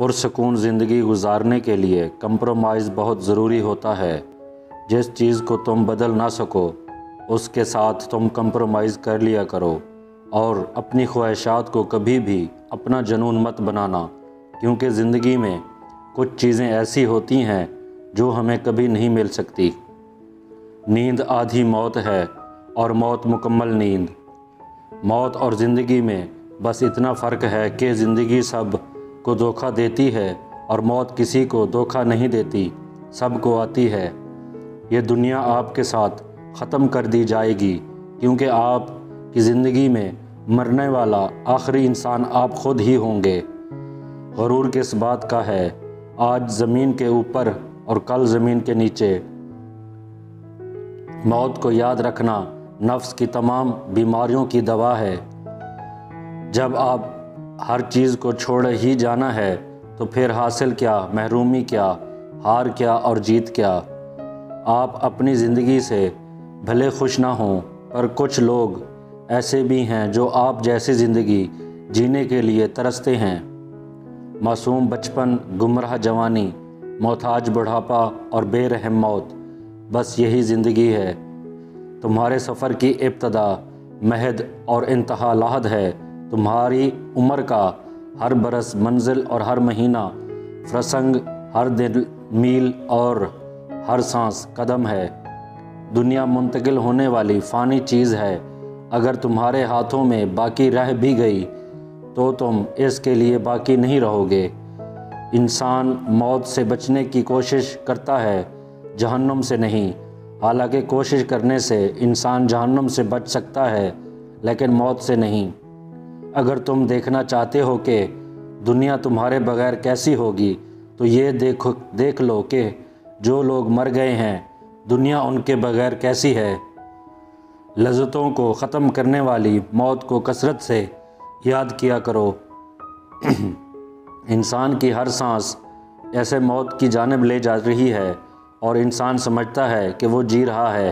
پرسکون زندگی گزارنے کے لیے کمپرومائز بہت ضروری ہوتا ہے۔ جس چیز کو تم بدل نہ سکو اس کے ساتھ تم کمپرومائز کر لیا کرو، اور اپنی خواہشات کو کبھی بھی اپنا جنون مت بنانا، کیونکہ زندگی میں کچھ چیزیں ایسی ہوتی ہیں جو ہمیں کبھی نہیں مل سکتی۔ نیند آدھی موت ہے اور موت مکمل نیند۔ موت اور زندگی میں بس اتنا فرق ہے کہ زندگی سب کو دھوکہ دیتی ہے اور موت کسی کو دھوکہ نہیں دیتی، سب کو آتی ہے۔ یہ دنیا آپ کے ساتھ ختم کر دی جائے گی، کیونکہ آپ کی زندگی میں مرنے والا آخری انسان آپ خود ہی ہوں گے۔ غرور کس بات کا ہے؟ آج زمین کے اوپر اور کل زمین کے نیچے۔ موت کو یاد رکھنا نفس کی تمام بیماریوں کی دوا ہے۔ جب آپ ہر چیز کو چھوڑ ہی جانا ہے تو پھر حاصل کیا، محرومی کیا، ہار کیا اور جیت کیا؟ آپ اپنی زندگی سے بھلے خوش نہ ہوں، پر کچھ لوگ ایسے بھی ہیں جو آپ جیسی زندگی جینے کے لیے ترستے ہیں۔ معصوم بچپن، گمراہ جوانی، محتاج بڑھاپا اور بے رحم موت، بس یہی زندگی ہے۔ تمہارے سفر کی ابتدا مہد اور انتہا لحد ہے۔ تمہاری عمر کا ہر برس منزل اور ہر مہینہ فرسنگ، ہر دن میل اور ہر سانس قدم ہے۔ دنیا منتقل ہونے والی فانی چیز ہے۔ اگر تمہارے ہاتھوں میں باقی رہ بھی گئی تو تم اس کے لیے باقی نہیں رہو گے۔ انسان موت سے بچنے کی کوشش کرتا ہے، جہنم سے نہیں۔ حالانکہ کوشش کرنے سے انسان جہنم سے بچ سکتا ہے، لیکن موت سے نہیں۔ اگر تم دیکھنا چاہتے ہو کہ دنیا تمہارے بغیر کیسی ہوگی تو یہ دیکھ لو کہ جو لوگ مر گئے ہیں دنیا ان کے بغیر کیسی ہے۔ لذتوں کو ختم کرنے والی موت کو کثرت سے یاد کیا کرو۔ انسان کی ہر سانس ایسے موت کی جانب لے جا رہی ہے اور انسان سمجھتا ہے کہ وہ جی رہا ہے،